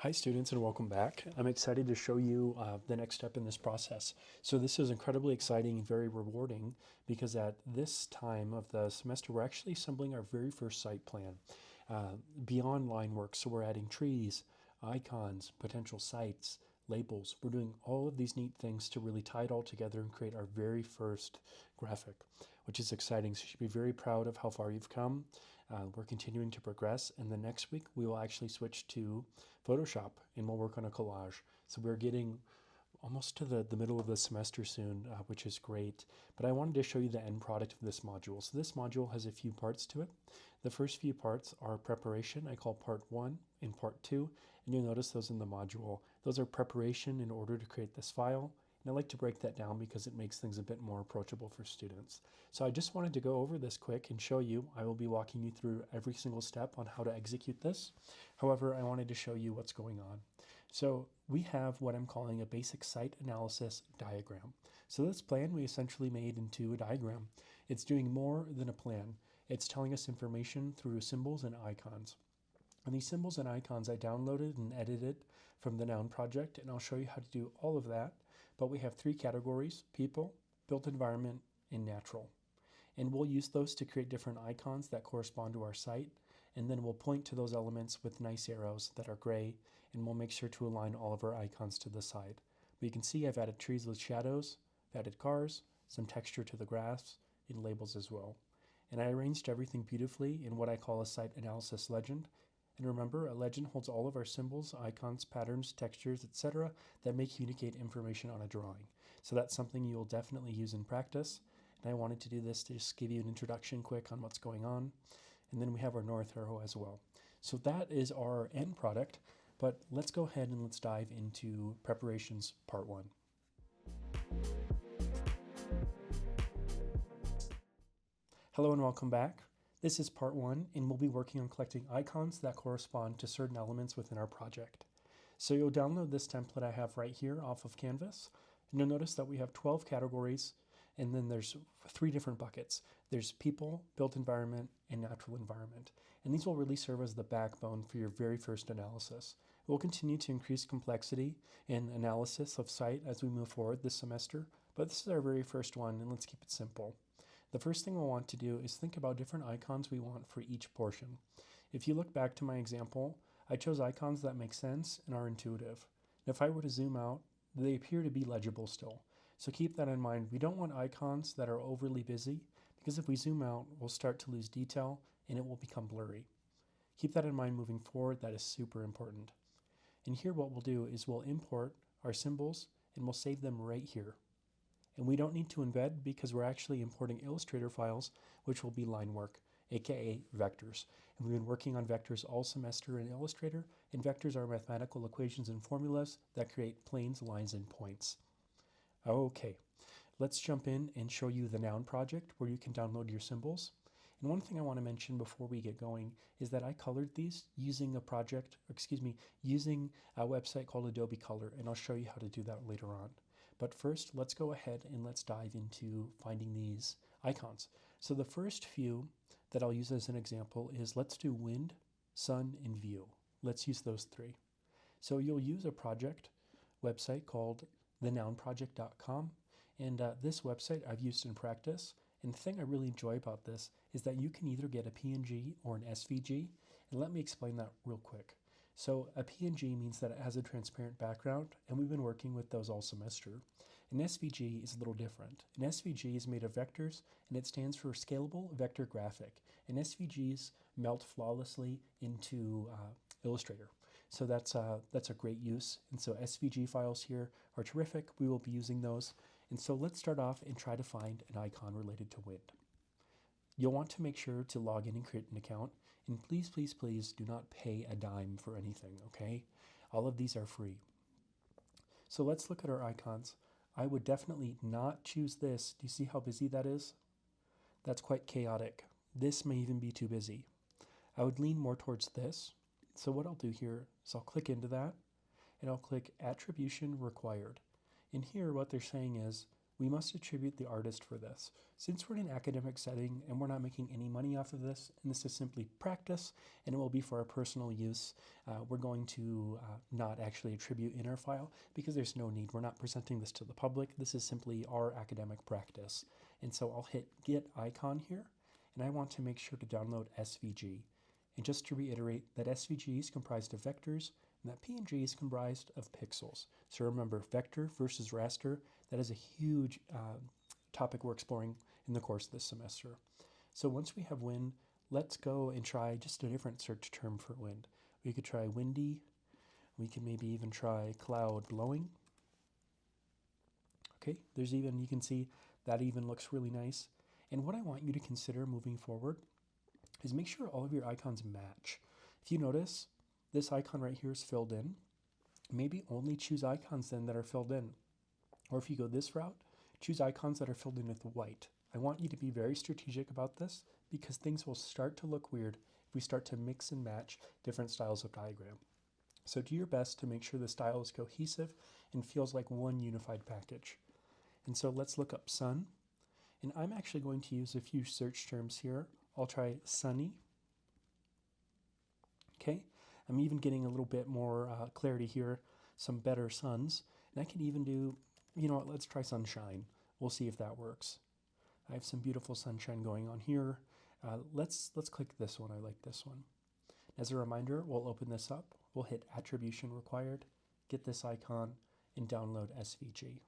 Hi students and welcome back. I'm excited to show you the next step in this process. So this is incredibly exciting and very rewarding because at this time of the semester we're actually assembling our very first site plan beyond line work. So we're adding trees, icons, potential sites, labels. We're doing all of these neat things to really tie it all together and create our very first graphic, which is exciting. So you should be very proud of how far you've come. We're continuing to progress, and the next week we will actually switch to Photoshop and we'll work on a collage. So we're getting almost to the middle of the semester soon, which is great. But I wanted to show you the end product of this module. So this module has a few parts to it. The first few parts are preparation. I call part 1 and part 2, and you'll notice those in the module. Those are preparation in order to create this file. And I like to break that down because it makes things a bit more approachable for students. So I just wanted to go over this quick and show you. I will be walking you through every single step on how to execute this. However, I wanted to show you what's going on. So we have what I'm calling a basic site analysis diagram. So this plan we essentially made into a diagram. It's doing more than a plan. It's telling us information through symbols and icons. And these symbols and icons I downloaded and edited from the Noun project, and I'll show you how to do all of that. But we have 3 categories: people, built environment, and natural. And we'll use those to create different icons that correspond to our site, and then we'll point to those elements with nice arrows that are gray, and we'll make sure to align all of our icons to the side. But you can see I've added trees with shadows, I've added cars, some texture to the graphs, and labels as well. And I arranged everything beautifully in what I call a site analysis legend. And remember, a legend holds all of our symbols, icons, patterns, textures, etc. that may communicate information on a drawing. So that's something you will definitely use in practice. And I wanted to do this to just give you an introduction quick on what's going on. And then we have our north arrow as well. So that is our end product, but let's go ahead and let's dive into preparations part 1. Hello and welcome back. This is part 1, and we'll be working on collecting icons that correspond to certain elements within our project. So you'll download this template I have right here off of Canvas, and you'll notice that we have 12 categories, and then there's 3 different buckets. There's people, built environment, and natural environment. And these will really serve as the backbone for your very first analysis. We'll continue to increase complexity and analysis of site as we move forward this semester, but this is our very first one, and let's keep it simple. The first thing we'll want to do is think about different icons we want for each portion. If you look back to my example, I chose icons that make sense and are intuitive. And if I were to zoom out, they appear to be legible still. So keep that in mind. We don't want icons that are overly busy, because if we zoom out, we'll start to lose detail and it will become blurry. Keep that in mind moving forward. That is super important. And here what we'll do is we'll import our symbols and we'll save them right here. And we don't need to embed because we're actually importing Illustrator files, which will be line work, aka vectors. And we've been working on vectors all semester in Illustrator, and vectors are mathematical equations and formulas that create planes, lines, and points. Okay, let's jump in and show you the Noun project where you can download your symbols. And one thing I want to mention before we get going is that I colored these using using a website called Adobe Color, and I'll show you how to do that later on. But first, let's go ahead and let's dive into finding these icons. So the first few that I'll use as an example is let's do wind, sun, and view. Let's use those 3. So you'll use a project website called thenounproject.com, and this website I've used in practice. And the thing I really enjoy about this is that you can either get a PNG or an SVG, and let me explain that real quick. So a PNG means that it has a transparent background, and we've been working with those all semester. An SVG is a little different. An SVG is made of vectors, and it stands for Scalable Vector Graphic. And SVGs melt flawlessly into Illustrator. So that's a great use. And so SVG files here are terrific. We will be using those. And so let's start off and try to find an icon related to wind. You'll want to make sure to log in and create an account. And please, please, please do not pay a dime for anything, okay? All of these are free. So let's look at our icons. I would definitely not choose this. Do you see how busy that is? That's quite chaotic. This may even be too busy. I would lean more towards this. So what I'll do here is I'll click into that, and I'll click Attribution Required. And here what they're saying is we must attribute the artist for this. Since we're in an academic setting and we're not making any money off of this, and this is simply practice and it will be for our personal use, we're going to not actually attribute in our file because there's no need. We're not presenting this to the public. This is simply our academic practice. And so I'll hit Get Icon here, and I want to make sure to download SVG. And just to reiterate, that SVG is comprised of vectors, and that PNG is comprised of pixels. So remember, vector versus raster, that is a huge topic we're exploring in the course this semester. So once we have wind, let's go and try just a different search term for wind. We could try windy. We can maybe even try cloud blowing. Okay, there's even, you can see that even looks really nice. And what I want you to consider moving forward is make sure all of your icons match. If you notice, this icon right here is filled in. Maybe only choose icons then that are filled in. Or if you go this route, choose icons that are filled in with white. I want you to be very strategic about this because things will start to look weird if we start to mix and match different styles of diagram. So do your best to make sure the style is cohesive and feels like one unified package. And so let's look up sun. And I'm actually going to use a few search terms here. I'll try sunny. Okay, I'm even getting a little bit more clarity here, some better suns. And I can even do, you know what, let's try sunshine. We'll see if that works. I have some beautiful sunshine going on here. Let's click this one. I like this one. As a reminder, we'll open this up. We'll hit Attribution Required, get this icon, and download SVG.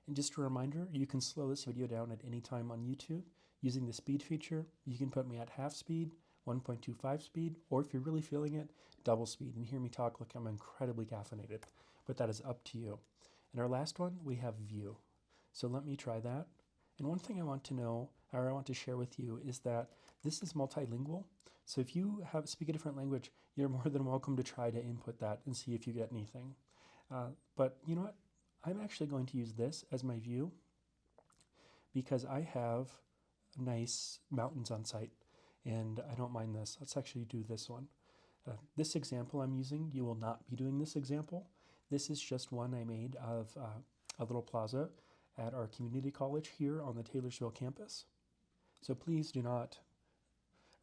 And just a reminder, you can slow this video down at any time on YouTube using the speed feature. You can put me at half speed, 1.25 speed, or if you're really feeling it, double speed, and hear me talk like I'm incredibly caffeinated. But that is up to you. And our last one, we have view. So let me try that. And one thing I want to know, or I want to share with you, is that this is multilingual. So if you speak a different language, you're more than welcome to try to input that and see if you get anything. But you know what? I'm actually going to use this as my view because I have nice mountains on site and I don't mind this. Let's actually do this one. This example I'm using, you will not be doing this example. This is just one I made of a little plaza at our community college here on the Taylorsville campus. So please do not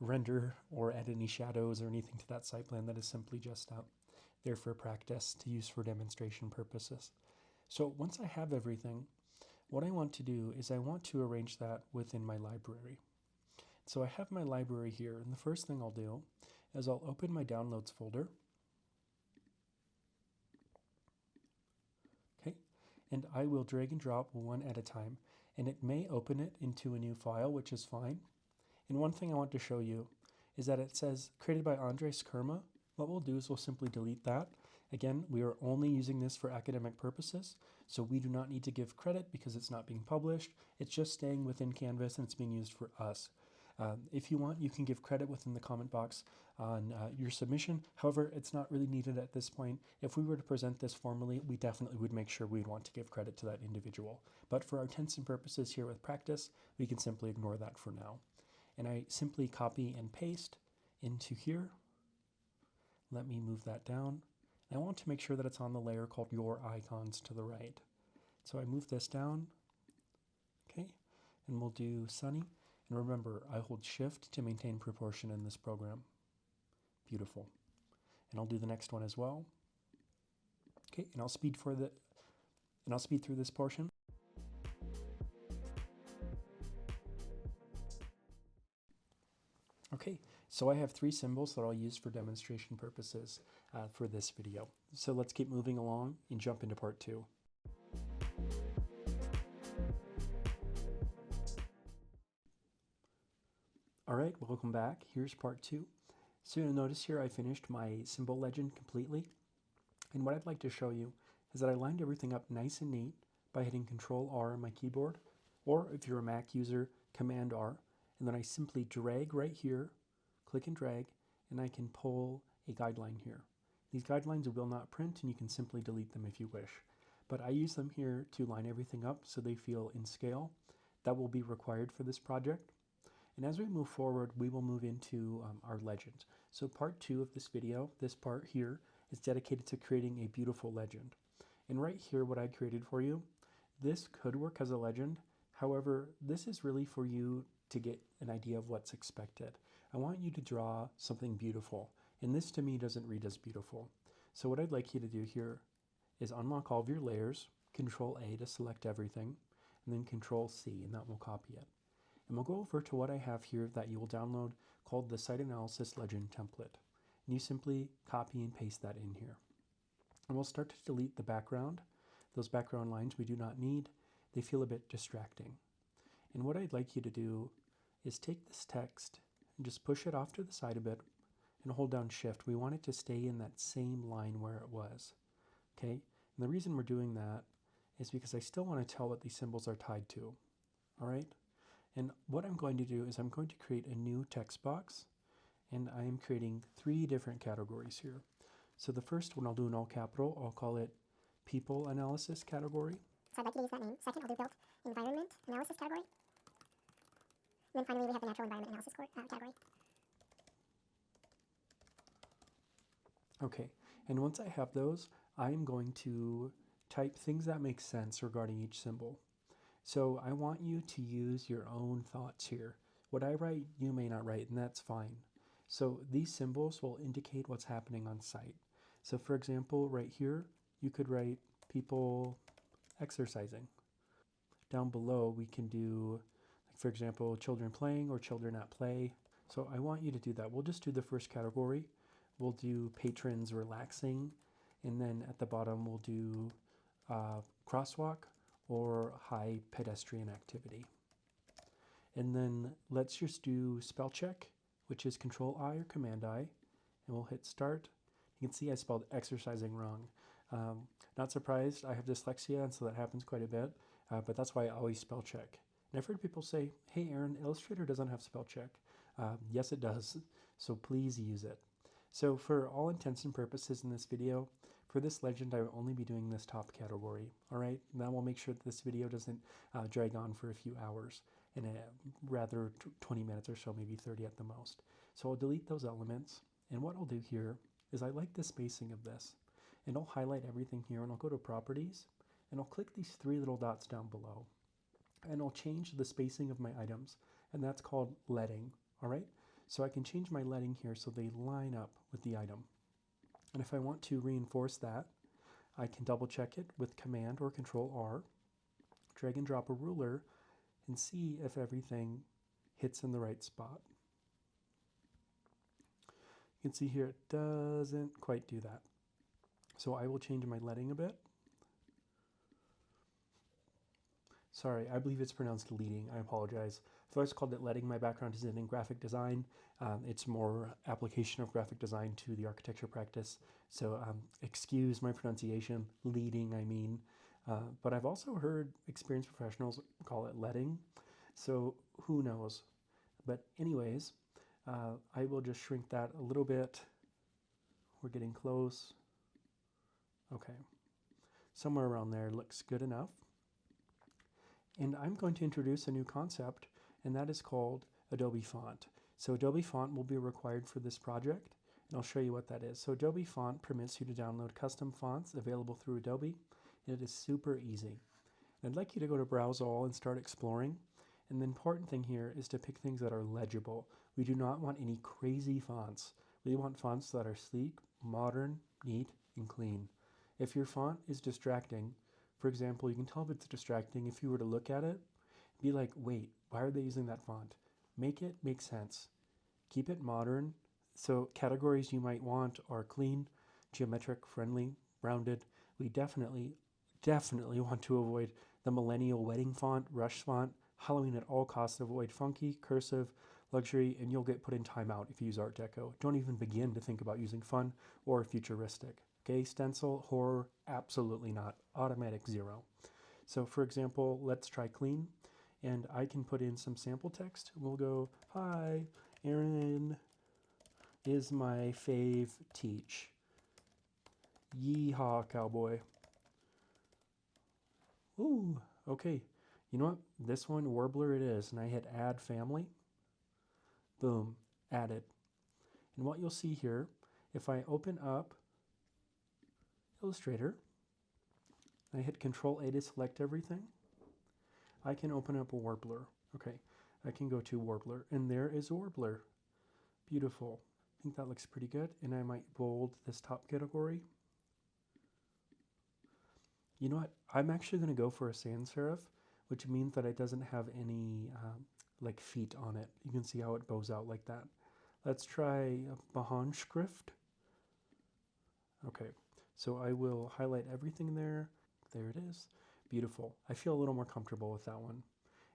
render or add any shadows or anything to that site plan. That is simply just there for practice to use for demonstration purposes. So once I have everything, what I want to do is I want to arrange that within my library. So I have my library here, and the first thing I'll do is I'll open my downloads folder. Okay, and I will drag and drop one at a time, and it may open it into a new file, which is fine. And one thing I want to show you is that it says created by Andres Kerma. What we'll do is we'll simply delete that. Again, we are only using this for academic purposes, so we do not need to give credit because it's not being published. It's just staying within Canvas and it's being used for us. If you want, you can give credit within the comment box on your submission. However, it's not really needed at this point. If we were to present this formally, we definitely would make sure we'd want to give credit to that individual. But for our intents and purposes here with practice, we can simply ignore that for now. And I simply copy and paste into here. Let me move that down. I want to make sure that it's on the layer called Your Icons to the right. So I move this down, okay, and we'll do sunny. And remember, I hold Shift to maintain proportion in this program. Beautiful. And I'll do the next one as well. Okay, and I'll speed through this portion. Okay, so I have 3 symbols that I'll use for demonstration purposes for this video. So let's keep moving along and jump into part 2. All right, welcome back. Here's part 2. So you'll notice here I finished my symbol legend completely. And what I'd like to show you is that I lined everything up nice and neat by hitting Control R on my keyboard, or if you're a Mac user, Command R. And then I simply drag right here, click and drag, and I can pull a guideline here. These guidelines will not print, and you can simply delete them if you wish. But I use them here to line everything up so they feel in scale. That will be required for this project. And as we move forward, we will move into our legend. So part 2 of this video, this part here, is dedicated to creating a beautiful legend. And right here, what I created for you, This could work as a legend. However, this is really for you to get an idea of what's expected. I want you to draw something beautiful, and this to me doesn't read as beautiful. So what I'd like you to do here is unlock all of your layers, Control A to select everything, and then Control C, and that will copy it. And we'll go over to what I have here that you will download called the Site Analysis Legend Template. And you simply copy and paste that in here. And we'll start to delete the background. Those background lines we do not need. They feel a bit distracting. And what I'd like you to do is take this text and just push it off to the side a bit and hold down Shift. We want it to stay in that same line where it was. Okay? And the reason we're doing that is because I still want to tell what these symbols are tied to. All right? And what I'm going to do is I'm going to create a new text box, and I am creating 3 different categories here. So the first one I'll do in all capital. I'll call it People Analysis category. So I'd like you to use that name. Second, I'll do Built Environment Analysis category. And then finally, we have the Natural Environment Analysis category. Okay, and once I have those, I am going to type things that make sense regarding each symbol. So I want you to use your own thoughts here. What I write, you may not write, and that's fine. So these symbols will indicate what's happening on site. So for example, right here, you could write people exercising. Down below, we can do, like for example, children playing or children at play. So I want you to do that. We'll just do the first category. We'll do patrons relaxing, and then at the bottom we'll do crosswalk or high pedestrian activity. And then let's just do spell check, which is Control I or Command I, and we'll hit start. You can see I spelled exercising wrong. Not surprised, I have dyslexia, and so that happens quite a bit, but that's why I always spell check. And I've heard people say, hey Aaron, Illustrator doesn't have spell check. Yes, it does, so please use it. So for all intents and purposes in this video, for this legend, I will only be doing this top category, all right? And that will make sure that this video doesn't drag on for a few hours, and rather 20 minutes or so, maybe 30 at the most. So I'll delete those elements, and what I'll do here is I like the spacing of this, and I'll highlight everything here, and I'll go to Properties, and I'll click these 3 little dots down below, and I'll change the spacing of my items, and that's called leading, all right? So I can change my leading here so they line up with the item. And if I want to reinforce that, I can double check it with Command or Control R, drag and drop a ruler, and see if everything hits in the right spot. You can see here it doesn't quite do that. So I will change my leading a bit. Sorry, I believe it's pronounced leading. I apologize. I've always called it leading. My background is in graphic design. It's more application of graphic design to the architecture practice. So excuse my pronunciation. Leading, I mean. But I've also heard experienced professionals call it leading. So who knows? But anyways, I will just shrink that a little bit. We're getting close. Okay. Somewhere around there looks good enough. And I'm going to introduce a new concept, and that is called Adobe Font. So Adobe Font will be required for this project, and I'll show you what that is. So Adobe Font permits you to download custom fonts available through Adobe, and it is super easy. And I'd like you to go to Browse All and start exploring. And the important thing here is to pick things that are legible. We do not want any crazy fonts. We want fonts that are sleek, modern, neat, and clean. If your font is distracting, for example, you can tell if it's distracting if you were to look at it, be like, wait, why are they using that font? Make it make sense. Keep it modern. So categories you might want are clean, geometric, friendly, rounded. We definitely want to avoid the millennial wedding font, rush font, Halloween at all costs. Avoid funky, cursive, luxury, and you'll get put in timeout if you use Art Deco. Don't even begin to think about using fun or futuristic. Okay, stencil, horror, absolutely not. Automatic 0. So for example, let's try clean, and I can put in some sample text. We'll go, hi, Aaron is my fave teach. Yeehaw, cowboy. Ooh, okay. You know what? This one, Warbler it is, and I hit add family. Boom, added. And what you'll see here, if I open up Illustrator, I hit Control A to select everything. I can open up a warbler. Okay, I can go to warbler, and there is a warbler. Beautiful. I think that looks pretty good, and I might bold this top category. You know what? I'm actually going to go for a sans serif, which means that it doesn't have any like feet on it. You can see how it bows out like that. Let's try a Bahan script. Okay, so I will highlight everything there. There it is. Beautiful. I feel a little more comfortable with that one.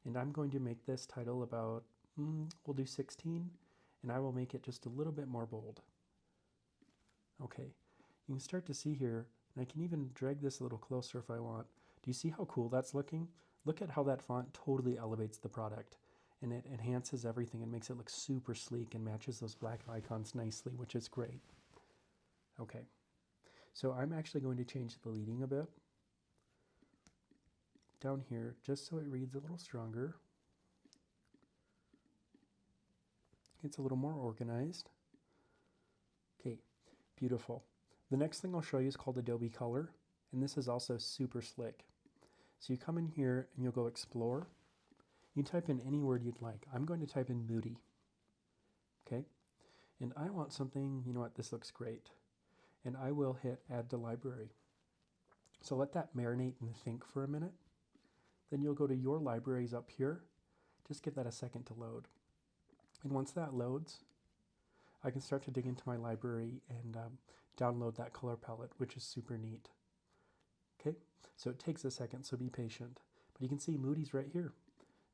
And I'm going to make this title about, we'll do 16, and I will make it just a little bit more bold. Okay, you can start to see here, and I can even drag this a little closer if I want. Do you see how cool that's looking? Look at how that font totally elevates the product, and it enhances everything and makes it look super sleek and matches those black icons nicely, which is great. Okay, so I'm actually going to change the leading a bit down here just so it reads a little stronger. It's a little more organized. Okay, beautiful. The next thing I'll show you is called Adobe Color, and this is also super slick. So you come in here and you'll go Explore. You type in any word you'd like. I'm going to type in moody. Okay, and I want something, you know what, this looks great. And I will hit Add to Library. So let that marinate and think for a minute. Then you'll go to your libraries up here. Just give that a second to load. And once that loads, I can start to dig into my library and download that color palette, which is super neat. Okay, so it takes a second, so be patient. But you can see Moody's right here.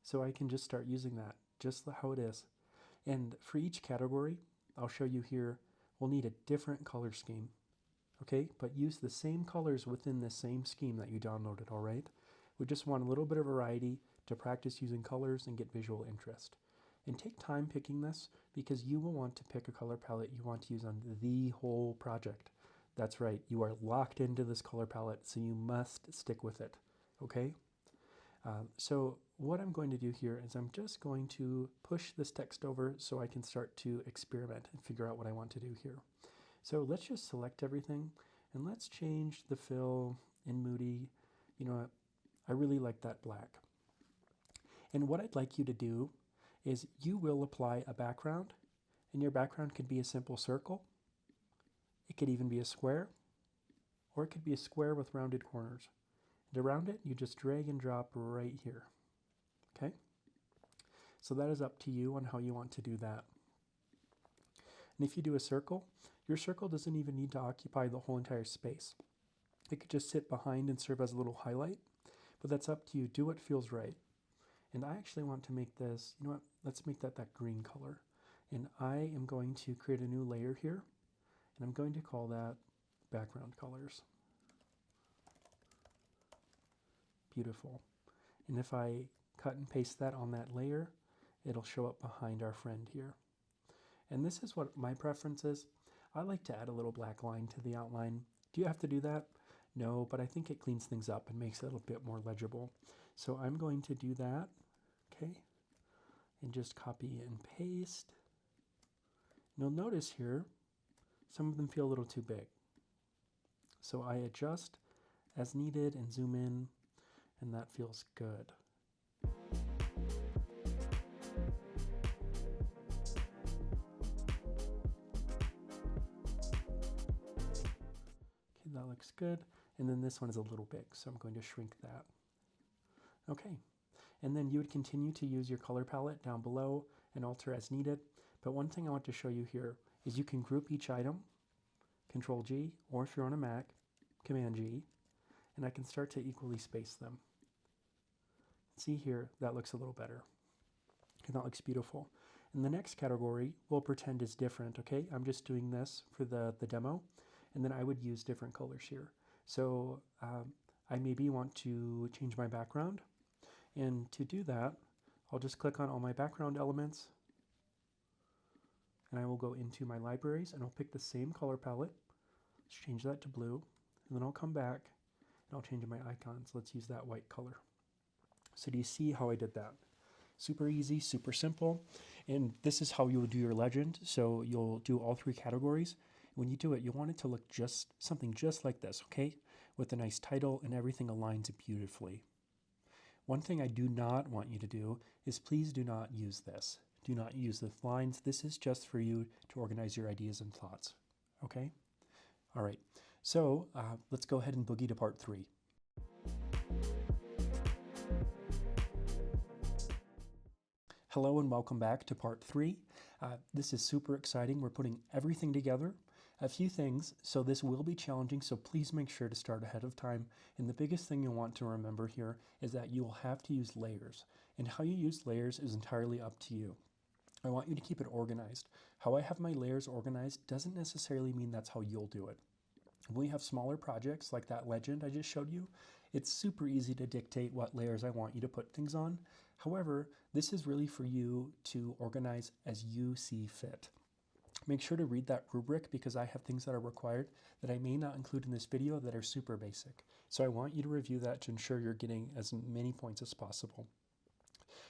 So I can just start using that, just how it is. And for each category, I'll show you here, we'll need a different color scheme. Okay, but use the same colors within the same scheme that you downloaded, all right? We just want a little bit of variety to practice using colors and get visual interest. And take time picking this because you will want to pick a color palette you want to use on the whole project. That's right, you are locked into this color palette, so you must stick with it, okay? So what I'm going to do here is I'm just going to push this text over so I can start to experiment and figure out what I want to do here. So let's just select everything and let's change the fill in Moody. You know what? I really like that black. And what I'd like you to do is you will apply a background, and your background could be a simple circle. It could even be a square, or it could be a square with rounded corners. And around it, you just drag and drop right here. Okay? So that is up to you on how you want to do that. And if you do a circle, your circle doesn't even need to occupy the whole entire space. It could just sit behind and serve as a little highlight, but that's up to you. Do what feels right. And I actually want to make this, you know what, let's make that green color. And I am going to create a new layer here, and I'm going to call that background colors. Beautiful. And if I cut and paste that on that layer, it'll show up behind our friend here. And this is what my preference is. I like to add a little black line to the outline. Do you have to do that? No, but I think it cleans things up and makes it a little bit more legible. So I'm going to do that, okay? And just copy and paste. And you'll notice here, some of them feel a little too big. So I adjust as needed and zoom in, and that feels good. Okay, that looks good. And then this one is a little big, so I'm going to shrink that. Okay, and then you would continue to use your color palette down below and alter as needed. But one thing I want to show you here is you can group each item, Control G, or if you're on a Mac, Command G, and I can start to equally space them. See here, that looks a little better. And that looks beautiful. And the next category we'll pretend is different, okay? I'm just doing this for the demo, and then I would use different colors here. So I maybe want to change my background, and to do that, I'll just click on all my background elements, and I will go into my libraries, and I'll pick the same color palette. Let's change that to blue, and then I'll come back, and I'll change my icons. Let's use that white color. So do you see how I did that? Super easy, super simple. And this is how you'll do your legend. So you'll do all three categories. When you do it, you want it to look something just like this, okay? with a nice title and everything aligns beautifully. One thing I do not want you to do is please do not use this. Do not use the lines. This is just for you to organize your ideas and thoughts. Okay? All right. So let's go ahead and boogie to part 3. Hello and welcome back to part 3. This is super exciting. We're putting everything together. A few things, so this will be challenging, so please make sure to start ahead of time. And the biggest thing you'll want to remember here is that you will have to use layers. And how you use layers is entirely up to you. I want you to keep it organized. How I have my layers organized doesn't necessarily mean that's how you'll do it. When we have smaller projects like that legend I just showed you, it's super easy to dictate what layers I want you to put things on. However, this is really for you to organize as you see fit. Make sure to read that rubric because I have things that are required that I may not include in this video that are super basic. So I want you to review that to ensure you're getting as many points as possible.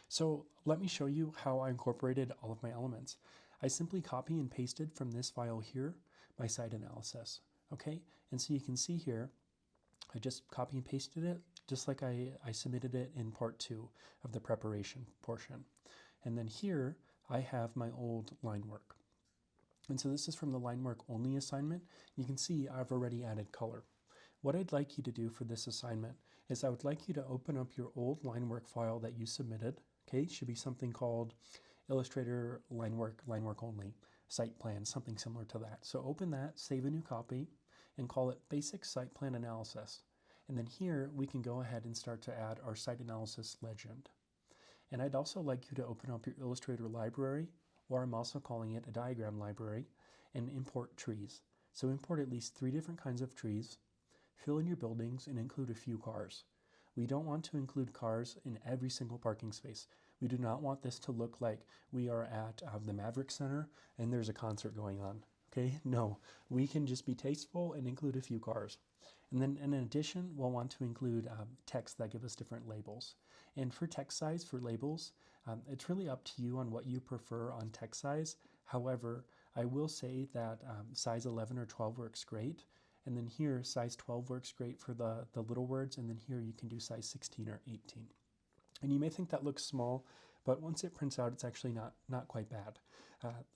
So let me show you how I incorporated all of my elements. I simply copy and pasted from this file here my site analysis. Okay, and so you can see here, I just copy and pasted it just like I submitted it in part 2 of the preparation portion. And then here I have my old line work. And so this is from the line work only assignment. You can see I've already added color. What I'd like you to do for this assignment is I would like you to open up your old line work file that you submitted. Okay, it should be something called Illustrator line work only, site plan, something similar to that. So open that, save a new copy, and call it Basic Site Plan Analysis. And then here we can go ahead and start to add our site analysis legend. And I'd also like you to open up your Illustrator library, or I'm also calling it a diagram library, and import trees. So import at least 3 different kinds of trees, fill in your buildings, and include a few cars. We don't want to include cars in every single parking space. We do not want this to look like we are at the Maverick Center and there's a concert going on. Okay, no, we can just be tasteful and include a few cars. And then in addition, we'll want to include text that give us different labels. And for text size for labels, it's really up to you on what you prefer on text size. However, I will say that size 11 or 12 works great. And then here, size 12 works great for the little words. And then here you can do size 16 or 18. And you may think that looks small, but once it prints out, it's actually not quite bad.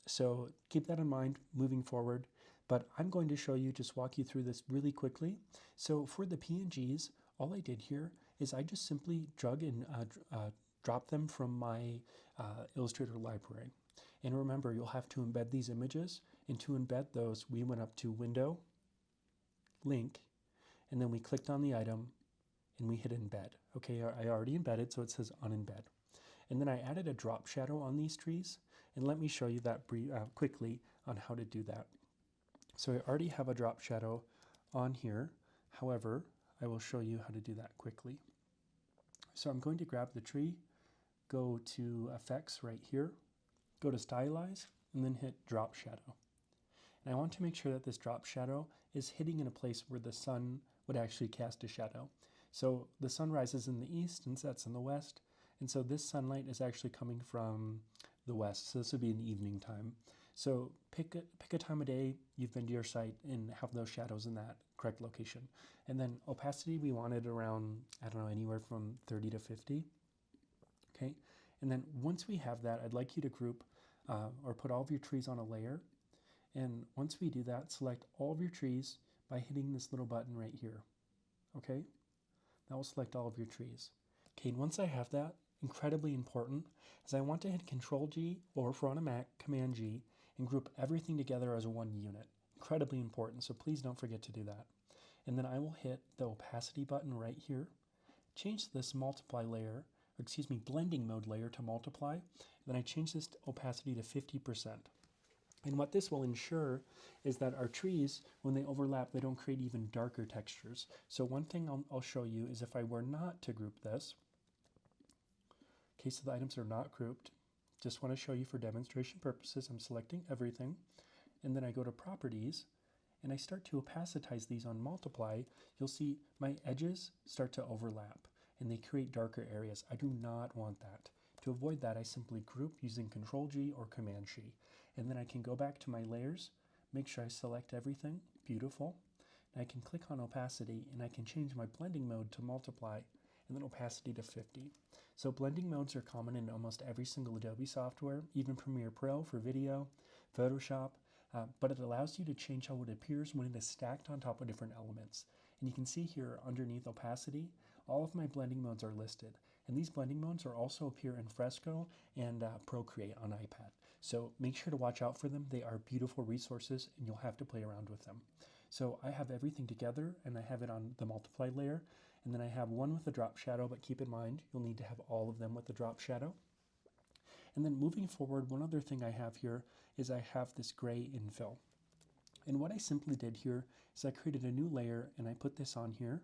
So keep that in mind moving forward. But I'm going to show you, just walk you through this really quickly. So for the PNGs, all I did here is I just simply drug and drop them from my Illustrator library. And remember, you'll have to embed these images. And to embed those, we went up to Window, Link, and then we clicked on the item and we hit embed. Okay, I already embedded, so it says unembed. And then I added a drop shadow on these trees, and let me show you that quickly on how to do that. So I already have a drop shadow on here. However, I will show you how to do that quickly. So I'm going to grab the tree, go to Effects right here, go to Stylize, and then hit Drop Shadow. And I want to make sure that this drop shadow is hitting in a place where the sun would actually cast a shadow. So the sun rises in the east and sets in the west, and so this sunlight is actually coming from the west. So this would be in the evening time. So pick a time of day you've been to your site and have those shadows in that correct location. And then opacity, we wanted around, I don't know, anywhere from 30 to 50. Okay, and then once we have that, I'd like you to group or put all of your trees on a layer. And once we do that, select all of your trees by hitting this little button right here. Okay, that will select all of your trees. Okay, and once I have that, incredibly important, is I want to hit Control G, or if we're on a Mac, Command G, and group everything together as one unit. Incredibly important, so please don't forget to do that. And then I will hit the opacity button right here, change this multiply layer, or excuse me, blending mode layer to multiply, and then I change this opacity to 50%. And what this will ensure is that our trees, when they overlap, they don't create even darker textures. So one thing I'll show you is if I were not to group this, okay, so the items are not grouped, just want to show you for demonstration purposes, I'm selecting everything, and then I go to Properties, and I start to opacitize these on multiply, you'll see my edges start to overlap, and they create darker areas. I do not want that. To avoid that, I simply group using Control G or Command G. And then I can go back to my layers, make sure I select everything, beautiful. And I can click on opacity and I can change my blending mode to multiply and then opacity to 50. So blending modes are common in almost every single Adobe software, even Premiere Pro for video, Photoshop, but it allows you to change how it appears when it is stacked on top of different elements. And you can see here underneath opacity, all of my blending modes are listed. And these blending modes are also appear in Fresco and Procreate on iPad. So make sure to watch out for them. They are beautiful resources and you'll have to play around with them. So I have everything together and I have it on the multiply layer. And then I have one with a drop shadow, but keep in mind, you'll need to have all of them with the drop shadow. And then moving forward, one other thing I have here is I have this gray infill. And what I simply did here is I created a new layer and I put this on here,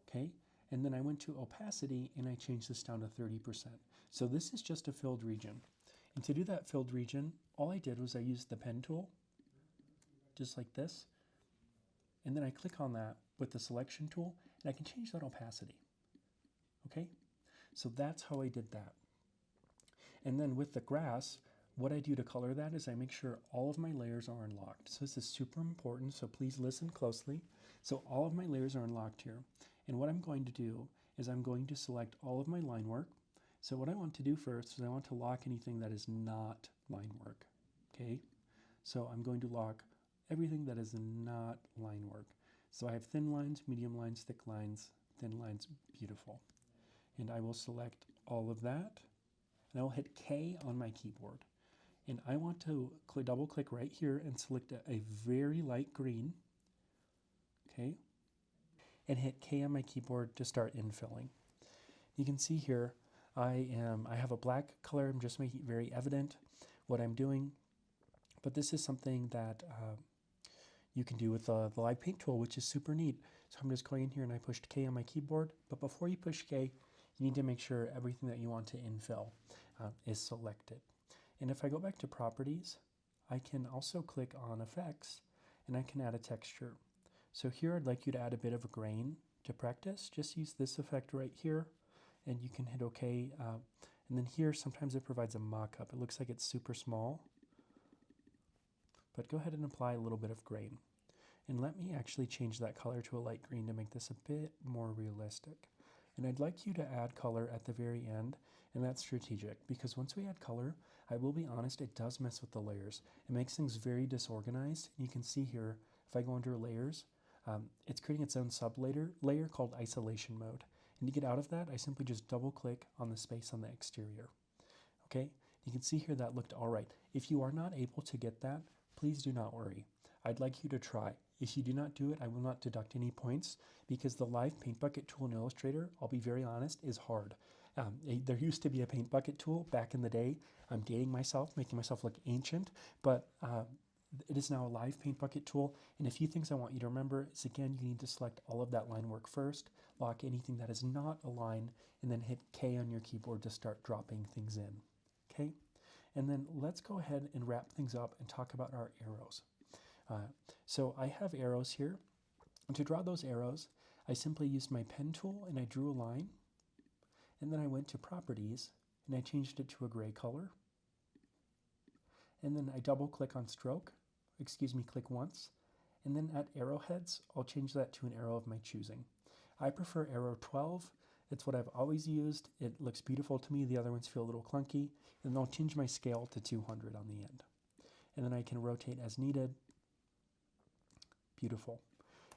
okay? And then I went to opacity and I changed this down to 30%. So this is just a filled region. And to do that filled region, all I did was I used the pen tool, just like this. And then I click on that with the selection tool and I can change that opacity, okay? So that's how I did that. And then with the grass, what I do to color that is I make sure all of my layers are unlocked. So this is super important, so please listen closely. So all of my layers are unlocked here. And what I'm going to do is I'm going to select all of my line work. So what I want to do first is I want to lock anything that is not line work, okay? So I'm going to lock everything that is not line work. So I have thin lines, medium lines, thick lines, thin lines, beautiful. And I will select all of that. And I will hit K on my keyboard. And I want to double click right here and select a very light green, okay? And hit K on my keyboard to start infilling. You can see here, I have a black color. I'm just making it very evident what I'm doing. But this is something that you can do with the live paint tool, which is super neat. So I'm just going in here and I pushed K on my keyboard. But before you push K, you need to make sure everything that you want to infill is selected. And if I go back to properties, I can also click on effects and I can add a texture. So here I'd like you to add a bit of a grain to practice. Just use this effect right here and you can hit OK. And then here sometimes it provides a mock-up. It looks like it's super small, but go ahead and apply a little bit of grain. And let me actually change that color to a light green to make this a bit more realistic. And I'd like you to add color at the very end, and that's strategic because once we add color, I will be honest, it does mess with the layers. It makes things very disorganized. You can see here, if I go under layers, it's creating its own layer called isolation mode. And to get out of that, I simply just double click on the space on the exterior. Okay, you can see here that looked all right. If you are not able to get that, please do not worry. I'd like you to try. If you do not do it, I will not deduct any points because the live paint bucket tool in Illustrator, I'll be very honest, is hard. There used to be a paint bucket tool back in the day. I'm dating myself, making myself look ancient, but it is now a live paint bucket tool. And a few things I want you to remember is, again, you need to select all of that line work first, lock anything that is not a line, and then hit K on your keyboard to start dropping things in. Okay? And then let's go ahead and wrap things up and talk about our arrows. So I have arrows here. And to draw those arrows, I simply used my pen tool and I drew a line. And then I went to properties and I changed it to a gray color. And then I double click on stroke, click once. And then at arrowheads, I'll change that to an arrow of my choosing. I prefer arrow 12. It's what I've always used. It looks beautiful to me. The other ones feel a little clunky. And then I'll change my scale to 200 on the end. And then I can rotate as needed. Beautiful.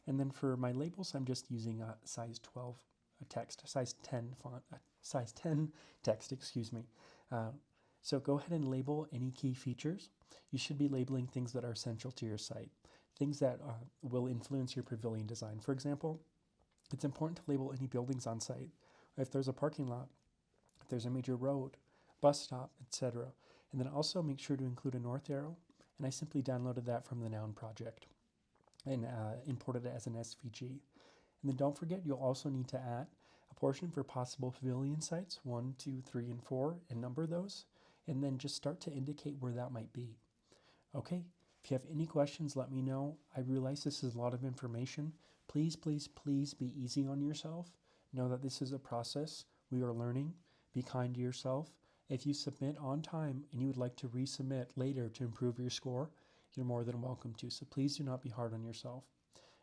And then for my labels, I'm just using a size 12 text, size 10 font, size 10 text, So go ahead and label any key features. You should be labeling things that are essential to your site, things that will influence your pavilion design. For example, it's important to label any buildings on site. If there's a parking lot, if there's a major road, bus stop, etc. And then also make sure to include a north arrow. And I simply downloaded that from the Noun project and imported it as an SVG. And then don't forget, you'll also need to add a portion for possible pavilion sites, 1, 2, 3, and 4, and number those. And then just start to indicate where that might be. Okay, if you have any questions, let me know. I realize this is a lot of information. Please, please, please be easy on yourself. Know that this is a process. We are learning. Be kind to yourself. If you submit on time and you would like to resubmit later to improve your score, you're more than welcome to. So please do not be hard on yourself.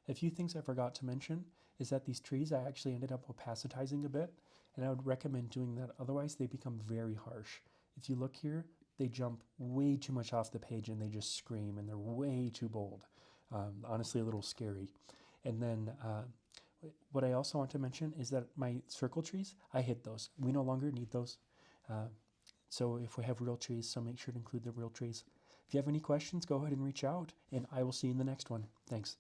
A few things I forgot to mention is that these trees I actually ended up opacitizing a bit, and I would recommend doing that, otherwise they become very harsh. If you look here, they jump way too much off the page and they just scream and they're way too bold. Honestly, a little scary. And then what I also want to mention is that my circle trees, I hid those. We no longer need those. Uh, so if we have real trees, so make sure to include the real trees. If you have any questions, go ahead and reach out, and I will see you in the next one. Thanks.